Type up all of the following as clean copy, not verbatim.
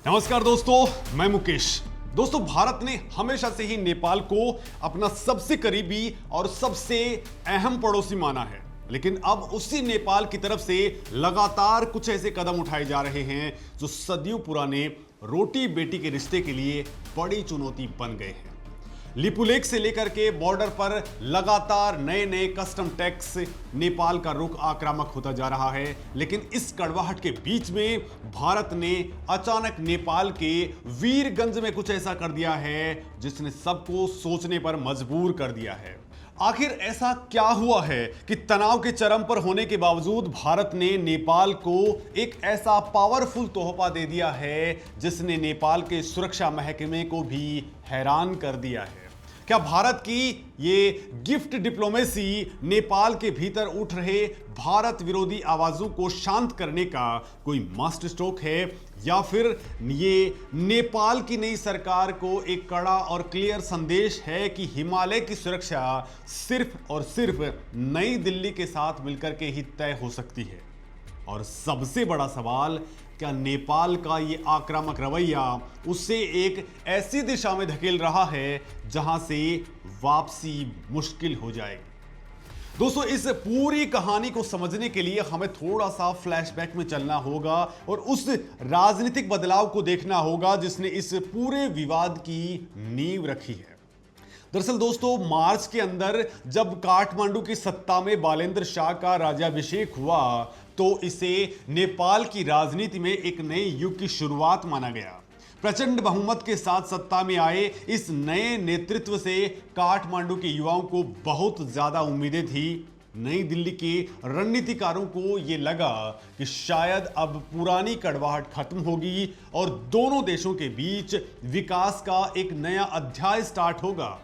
नमस्कार दोस्तों, मैं मुकेश। दोस्तों, भारत ने हमेशा से ही नेपाल को अपना सबसे करीबी और सबसे अहम पड़ोसी माना है, लेकिन अब उसी नेपाल की तरफ से लगातार कुछ ऐसे कदम उठाए जा रहे हैं जो सदियों पुराने रोटी बेटी के रिश्ते के लिए बड़ी चुनौती बन गए हैं। लिपुलेख से लेकर के बॉर्डर पर लगातार नए नए कस्टम टैक्स, नेपाल का रुख आक्रामक होता जा रहा है। लेकिन इस कड़वाहट के बीच में भारत ने अचानक नेपाल के वीरगंज में कुछ ऐसा कर दिया है जिसने सबको सोचने पर मजबूर कर दिया है। आखिर ऐसा क्या हुआ है कि तनाव के चरम पर होने के बावजूद भारत ने नेपाल को एक ऐसा पावरफुल तोहफा दे दिया है जिसने नेपाल के सुरक्षा महकमे को भी हैरान कर दिया है। क्या भारत की ये गिफ्ट डिप्लोमेसी नेपाल के भीतर उठ रहे भारत विरोधी आवाजों को शांत करने का कोई मास्टर स्ट्रोक है, या फिर ये नेपाल की नई सरकार को एक कड़ा और क्लियर संदेश है कि हिमालय की सुरक्षा सिर्फ और सिर्फ नई दिल्ली के साथ मिलकर के ही तय हो सकती है? और सबसे बड़ा सवाल, क्या नेपाल का ये आक्रामक रवैया उसे एक ऐसी दिशा में धकेल रहा है जहां से वापसी मुश्किल हो जाएगी? दोस्तों, इस पूरी कहानी को समझने के लिए हमें थोड़ा सा फ्लैशबैक में चलना होगा और उस राजनीतिक बदलाव को देखना होगा जिसने इस पूरे विवाद की नींव रखी है। दरअसल दोस्तों, मार्च के अंदर जब काठमांडू की सत्ता में बालेंद्र शाह का राज्याभिषेक हुआ तो इसे नेपाल की राजनीति में एक नए युग की शुरुआत माना गया। प्रचंड बहुमत के साथ सत्ता में आए इस नए नेतृत्व से काठमांडू के युवाओं को बहुत ज्यादा उम्मीदें थी। नई दिल्ली के रणनीतिकारों को यह लगा कि शायद अब पुरानी कड़वाहट खत्म होगी और दोनों देशों के बीच विकास का एक नया अध्याय स्टार्ट होगा।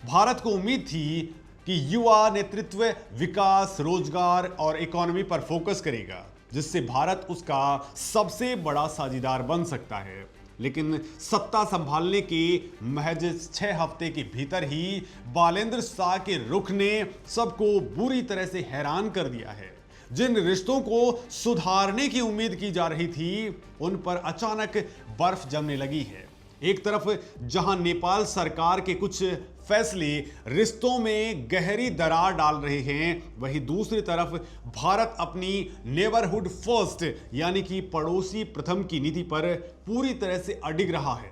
भारत को उम्मीद थी कि युवा नेतृत्व विकास, रोजगार और इकोनॉमी पर फोकस करेगा, जिससे भारत उसका सबसे बड़ा साझीदार बन सकता है। लेकिन सत्ता संभालने के महज 6 हफ्ते के भीतर ही बालेंद्र शाह के रुख ने सबको बुरी तरह से हैरान कर दिया है। जिन रिश्तों को सुधारने की उम्मीद की जा रही थी, उन पर अचानक बर्फ जमने लगी है। एक तरफ जहां नेपाल सरकार के कुछ फैसले रिश्तों में गहरी दरार डाल रहे हैं, वहीं दूसरी तरफ भारत अपनी नेबरहुड फर्स्ट यानी कि पड़ोसी प्रथम की नीति पर पूरी तरह से अडिग रहा है।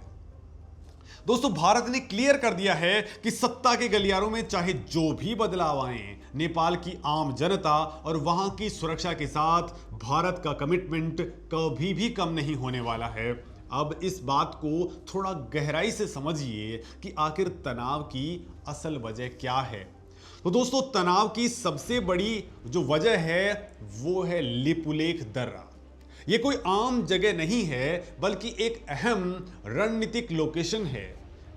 दोस्तों, भारत ने क्लियर कर दिया है कि सत्ता के गलियारों में चाहे जो भी बदलाव आए, नेपाल की आम जनता और वहां की सुरक्षा के साथ भारत का कमिटमेंट कभी भी कम नहीं होने वाला है। अब इस बात को थोड़ा गहराई से समझिए कि आखिर तनाव की असल वजह क्या है। तो दोस्तों, तनाव की सबसे बड़ी जो वजह है वो है लिपुलेख दर्रा। ये कोई आम जगह नहीं है, बल्कि एक अहम रणनीतिक लोकेशन है।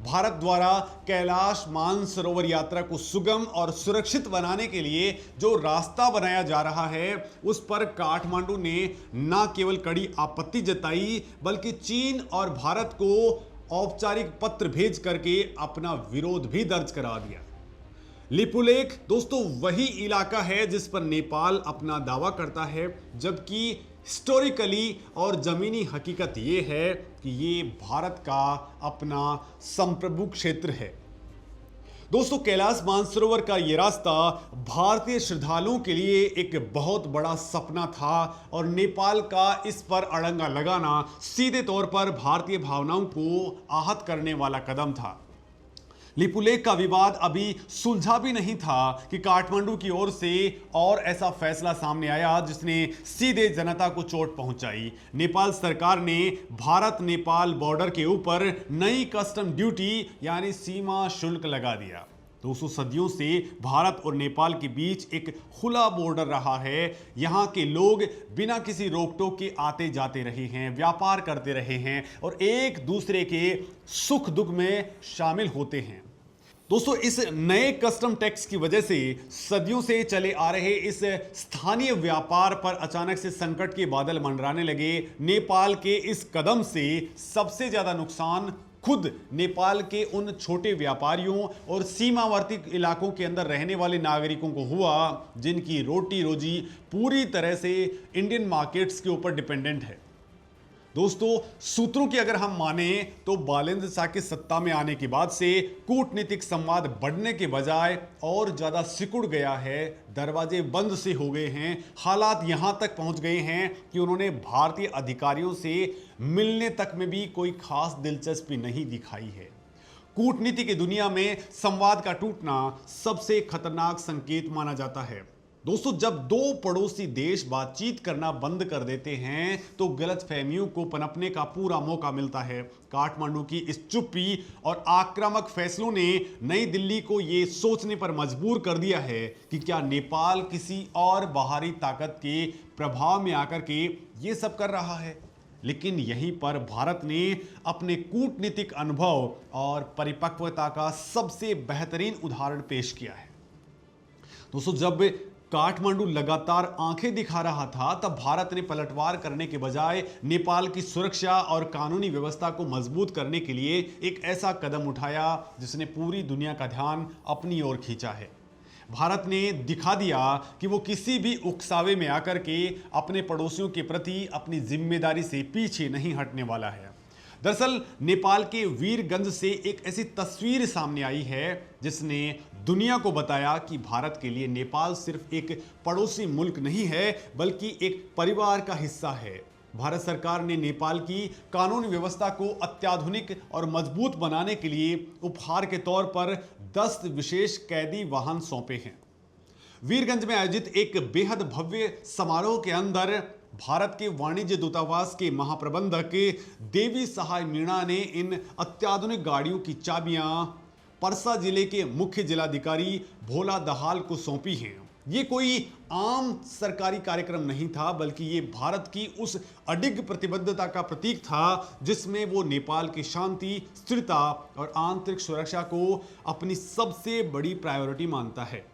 भारत द्वारा कैलाश मानसरोवर यात्रा को सुगम और सुरक्षित बनाने के लिए जो रास्ता बनाया जा रहा है, उस पर काठमांडू ने न केवल कड़ी आपत्ति जताई, बल्कि चीन और भारत को औपचारिक पत्र भेज करके अपना विरोध भी दर्ज करा दिया। लिपुलेख दोस्तों वही इलाका है जिस पर नेपाल अपना दावा करता है, जबकि हिस्टोरिकली और जमीनी हकीकत यह है कि ये भारत का अपना संप्रभु क्षेत्र है। दोस्तों, कैलाश मानसरोवर का ये रास्ता भारतीय श्रद्धालुओं के लिए एक बहुत बड़ा सपना था और नेपाल का इस पर अड़ंगा लगाना सीधे तौर पर भारतीय भावनाओं को आहत करने वाला कदम था। लिपुलेख का विवाद अभी सुलझा भी नहीं था कि काठमांडू की ओर से और ऐसा फैसला सामने आया जिसने सीधे जनता को चोट पहुंचाई। नेपाल सरकार ने भारत नेपाल बॉर्डर के ऊपर नई कस्टम ड्यूटी यानी सीमा शुल्क लगा दिया। 200 सदियों से भारत और नेपाल के बीच एक खुला बॉर्डर रहा है। यहाँ के लोग बिना किसी रोक टोक के आते जाते रहे हैं, व्यापार करते रहे हैं और एक दूसरे के सुख दुख में शामिल होते हैं। दोस्तों, इस नए कस्टम टैक्स की वजह से सदियों से चले आ रहे इस स्थानीय व्यापार पर अचानक से संकट के बादल मंडराने लगे। नेपाल के इस कदम से सबसे ज्यादा नुकसान खुद नेपाल के उन छोटे व्यापारियों और सीमावर्ती इलाकों के अंदर रहने वाले नागरिकों को हुआ जिनकी रोटी रोजी पूरी तरह से इंडियन मार्केट्स के ऊपर डिपेंडेंट है। दोस्तों, सूत्रों की अगर हम माने तो बालेंद्र शाह के सत्ता में आने के बाद से कूटनीतिक संवाद बढ़ने के बजाय और ज्यादा सिकुड़ गया है, दरवाजे बंद से हो गए हैं। हालात यहां तक पहुंच गए हैं कि उन्होंने भारतीय अधिकारियों से मिलने तक में भी कोई खास दिलचस्पी नहीं दिखाई है। कूटनीति की दुनिया में संवाद का टूटना सबसे खतरनाक संकेत माना जाता है। दोस्तों, जब दो पड़ोसी देश बातचीत करना बंद कर देते हैं तो गलतफहमियों को पनपने का पूरा मौका मिलता है। काठमांडू की इस चुप्पी और आक्रामक फैसलों ने नई दिल्ली को यह सोचने पर मजबूर कर दिया है कि क्या नेपाल किसी और बाहरी ताकत के प्रभाव में आकर के ये सब कर रहा है। लेकिन यहीं पर भारत ने अपने कूटनीतिक अनुभव और परिपक्वता का सबसे बेहतरीन उदाहरण पेश किया है। दोस्तों, जब काठमांडू लगातार आंखें दिखा रहा था तब भारत ने पलटवार करने के बजाय नेपाल की सुरक्षा और कानूनी व्यवस्था को मजबूत करने के लिए एक ऐसा कदम उठाया जिसने पूरी दुनिया का ध्यान अपनी ओर खींचा है। भारत ने दिखा दिया कि वो किसी भी उकसावे में आकर के अपने पड़ोसियों के प्रति अपनी जिम्मेदारी से पीछे नहीं हटने वाला है। दरअसल नेपाल के वीरगंज से एक ऐसी तस्वीर सामने आई है जिसने दुनिया को बताया कि भारत के लिए नेपाल सिर्फ एक पड़ोसी मुल्क नहीं है बल्कि एक परिवार का हिस्सा है। भारत सरकार ने नेपाल की कानूनी व्यवस्था को अत्याधुनिक और मजबूत बनाने के लिए उपहार के तौर पर 10 विशेष कैदी वाहन सौंपे हैं। वीरगंज में आयोजित एक बेहद भव्य समारोह के अंदर भारत के वाणिज्य दूतावास के महाप्रबंधक देवी सहाय मीणा ने इन अत्याधुनिक गाड़ियों की चाबियां परसा जिले के मुख्य जिलाधिकारी भोला दहाल को सौंपी हैं। ये कोई आम सरकारी कार्यक्रम नहीं था बल्कि ये भारत की उस अडिग प्रतिबद्धता का प्रतीक था जिसमें वो नेपाल की शांति, स्थिरता और आंतरिक सुरक्षा को अपनी सबसे बड़ी प्रायोरिटी मानता है।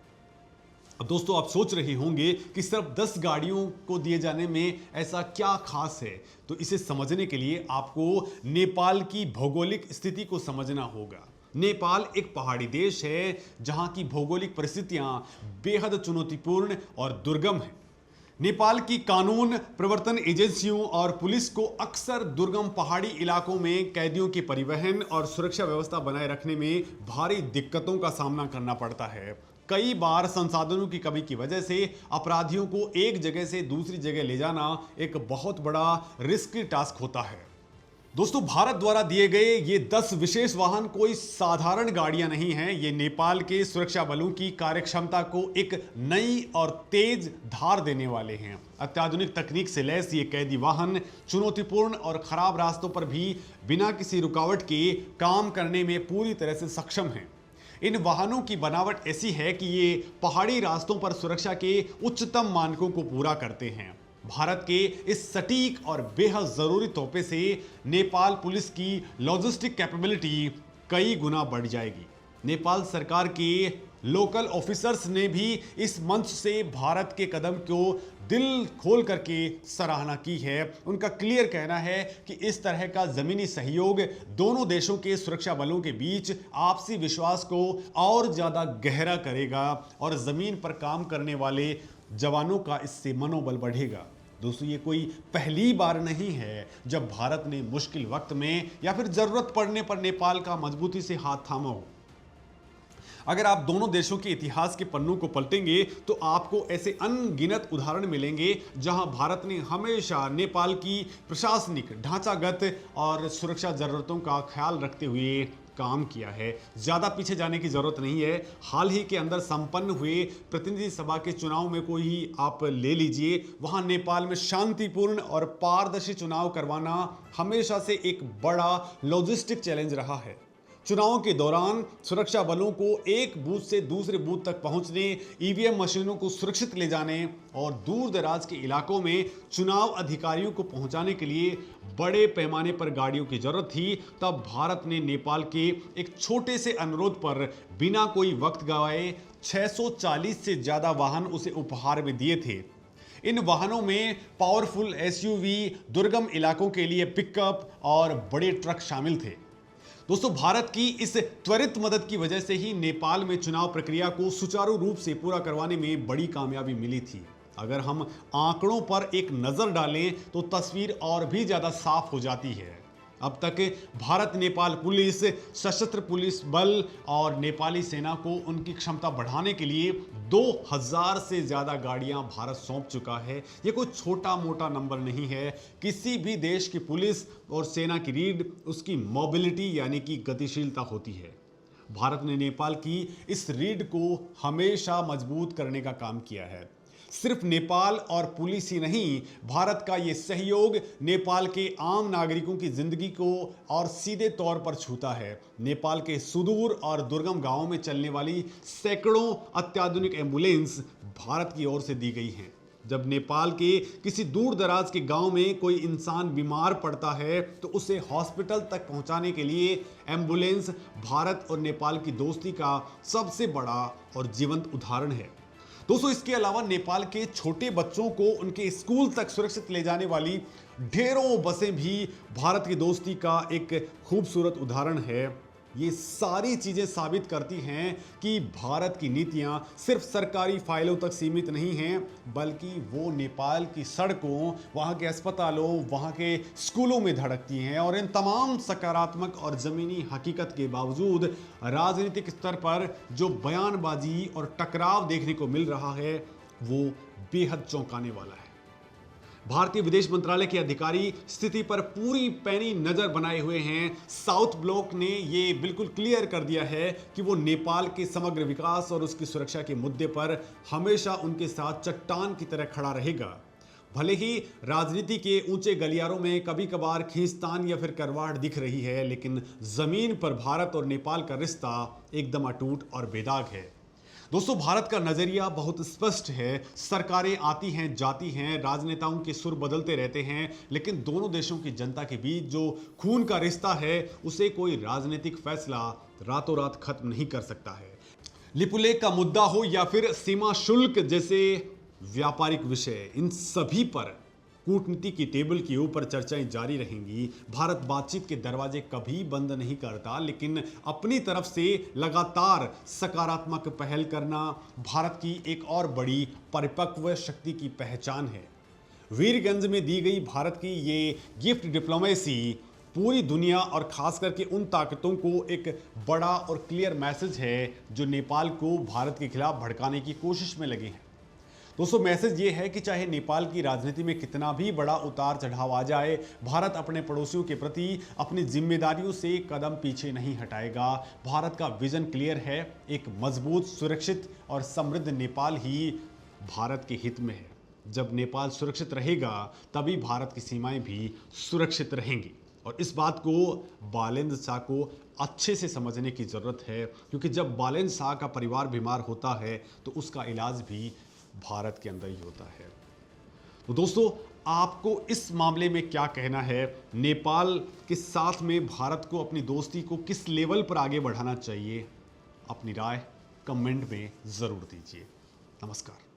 अब दोस्तों, आप सोच रहे होंगे कि सिर्फ 10 गाड़ियों को दिए जाने में ऐसा क्या खास है। तो इसे समझने के लिए आपको नेपाल की भौगोलिक स्थिति को समझना होगा। नेपाल एक पहाड़ी देश है जहां की भौगोलिक परिस्थितियां बेहद चुनौतीपूर्ण और दुर्गम हैं। नेपाल की कानून प्रवर्तन एजेंसियों और पुलिस को अक्सर दुर्गम पहाड़ी इलाकों में कैदियों के परिवहन और सुरक्षा व्यवस्था बनाए रखने में भारी दिक्कतों का सामना करना पड़ता है। कई बार संसाधनों की कमी की वजह से अपराधियों को एक जगह से दूसरी जगह ले जाना एक बहुत बड़ा रिस्की टास्क होता है। दोस्तों, भारत द्वारा दिए गए ये 10 विशेष वाहन कोई साधारण गाड़ियां नहीं हैं। ये नेपाल के सुरक्षा बलों की कार्यक्षमता को एक नई और तेज धार देने वाले हैं। अत्याधुनिक तकनीक से लैस ये कैदी वाहन चुनौतीपूर्ण और खराब रास्तों पर भी बिना किसी रुकावट के काम करने में पूरी तरह से सक्षम हैं। इन वाहनों की बनावट ऐसी है कि ये पहाड़ी रास्तों पर सुरक्षा के उच्चतम मानकों को पूरा करते हैं। भारत के इस सटीक और बेहद जरूरी तोहफे से नेपाल पुलिस की लॉजिस्टिक कैपेबिलिटी कई गुना बढ़ जाएगी। नेपाल सरकार के लोकल ऑफिसर्स ने भी इस मंच से भारत के कदम को दिल खोल करके सराहना की है। उनका क्लियर कहना है कि इस तरह का जमीनी सहयोग दोनों देशों के सुरक्षा बलों के बीच आपसी विश्वास को और ज्यादा गहरा करेगा और जमीन पर काम करने वाले जवानों का इससे मनोबल बढ़ेगा। दोस्तों, ये कोई पहली बार नहीं है जब भारत ने मुश्किल वक्त में या फिर जरूरत पड़ने पर नेपाल का मजबूती से हाथ थामा हो। अगर आप दोनों देशों के इतिहास के पन्नों को पलटेंगे तो आपको ऐसे अनगिनत उदाहरण मिलेंगे जहां भारत ने हमेशा नेपाल की प्रशासनिक, ढांचागत और सुरक्षा जरूरतों का ख्याल रखते हुए काम किया है। ज्यादा पीछे जाने की जरूरत नहीं है। हाल ही के अंदर संपन्न हुए प्रतिनिधि सभा के चुनाव में कोई ही आप ले लीजिए, वहां नेपाल में शांतिपूर्ण और पारदर्शी चुनाव करवाना हमेशा से एक बड़ा लॉजिस्टिक चैलेंज रहा है। चुनावों के दौरान सुरक्षा बलों को एक बूथ से दूसरे बूथ तक पहुंचने, ईवीएम मशीनों को सुरक्षित ले जाने और दूर दराज के इलाकों में चुनाव अधिकारियों को पहुंचाने के लिए बड़े पैमाने पर गाड़ियों की जरूरत थी। तब भारत ने नेपाल के एक छोटे से अनुरोध पर बिना कोई वक्त गवाए 640 से ज्यादा वाहन उसे उपहार में दिए थे। इन वाहनों में पावरफुल एसयूवी, दुर्गम इलाकों के लिए पिकअप और बड़े ट्रक शामिल थे। दोस्तों, भारत की इस त्वरित मदद की वजह से ही नेपाल में चुनाव प्रक्रिया को सुचारू रूप से पूरा करवाने में बड़ी कामयाबी मिली थी। अगर हम आंकड़ों पर एक नजर डालें तो तस्वीर और भी ज्यादा साफ हो जाती है। अब तक भारत नेपाल पुलिस, सशस्त्र पुलिस बल और नेपाली सेना को उनकी क्षमता बढ़ाने के लिए 2000 से ज्यादा गाड़ियां भारत सौंप चुका है। यह कोई छोटा मोटा नंबर नहीं है। किसी भी देश की पुलिस और सेना की रीढ़ उसकी मोबिलिटी यानी कि गतिशीलता होती है। भारत ने नेपाल की इस रीढ़ को हमेशा मजबूत करने का काम किया है। सिर्फ नेपाल और पुलिस ही नहीं, भारत का यह सहयोग नेपाल के आम नागरिकों की जिंदगी को और सीधे तौर पर छूता है। नेपाल के सुदूर और दुर्गम गांवों में चलने वाली सैकड़ों अत्याधुनिक एम्बुलेंस भारत की ओर से दी गई हैं। जब नेपाल के किसी दूर दराज के गांव में कोई इंसान बीमार पड़ता है तो उसे हॉस्पिटल तक पहुंचाने के लिए एम्बुलेंस भारत और नेपाल की दोस्ती का सबसे बड़ा और जीवंत उदाहरण है। दोस्तों, इसके अलावा नेपाल के छोटे बच्चों को उनके स्कूल तक सुरक्षित ले जाने वाली ढेरों बसें भी भारत की दोस्ती का एक खूबसूरत उदाहरण है। ये सारी चीजें साबित करती हैं कि भारत की नीतियां सिर्फ सरकारी फाइलों तक सीमित नहीं हैं, बल्कि वो नेपाल की सड़कों, वहां के अस्पतालों, वहां के स्कूलों में धड़कती हैं। और इन तमाम सकारात्मक और जमीनी हकीकत के बावजूद राजनीतिक स्तर पर जो बयानबाजी और टकराव देखने को मिल रहा है वो बेहद चौंकाने वाला है। भारतीय विदेश मंत्रालय के अधिकारी स्थिति पर पूरी पैनी नजर बनाए हुए हैं। साउथ ब्लॉक ने यह बिल्कुल क्लियर कर दिया है कि वो नेपाल के समग्र विकास और उसकी सुरक्षा के मुद्दे पर हमेशा उनके साथ चट्टान की तरह खड़ा रहेगा। भले ही राजनीति के ऊंचे गलियारों में कभी कभार खींचतान या फिर करवाड़ दिख रही है, लेकिन जमीन पर भारत और नेपाल का रिश्ता एकदम अटूट और बेदाग है। दोस्तों, भारत का नजरिया बहुत स्पष्ट है। सरकारें आती हैं, जाती हैं, राजनेताओं के सुर बदलते रहते हैं, लेकिन दोनों देशों की जनता के बीच जो खून का रिश्ता है उसे कोई राजनीतिक फैसला रातों रात खत्म नहीं कर सकता है। लिपुलेख का मुद्दा हो या फिर सीमा शुल्क जैसे व्यापारिक विषय, इन सभी पर कूटनीति की टेबल के ऊपर चर्चाएं जारी रहेंगी। भारत बातचीत के दरवाजे कभी बंद नहीं करता, लेकिन अपनी तरफ से लगातार सकारात्मक पहल करना भारत की एक और बड़ी परिपक्व शक्ति की पहचान है। वीरगंज में दी गई भारत की ये गिफ्ट डिप्लोमेसी पूरी दुनिया और खास करके उन ताकतों को एक बड़ा और क्लियर मैसेज है जो नेपाल को भारत के खिलाफ भड़काने की कोशिश में लगे हैं। दोस्तों, मैसेज ये है कि चाहे नेपाल की राजनीति में कितना भी बड़ा उतार चढ़ाव आ जाए, भारत अपने पड़ोसियों के प्रति अपनी जिम्मेदारियों से कदम पीछे नहीं हटाएगा। भारत का विजन क्लियर है, एक मजबूत, सुरक्षित और समृद्ध नेपाल ही भारत के हित में है। जब नेपाल सुरक्षित रहेगा तभी भारत की सीमाएं भी सुरक्षित रहेंगी। और इस बात को बालेंद्र शाह को अच्छे से समझने की जरूरत है, क्योंकि जब बालेंद्र शाह का परिवार बीमार होता है तो उसका इलाज भी भारत के अंदर ही होता है। तो दोस्तों, आपको इस मामले में क्या कहना है? नेपाल के साथ में भारत को अपनी दोस्ती को किस लेवल पर आगे बढ़ाना चाहिए? अपनी राय कमेंट में जरूर दीजिए। नमस्कार।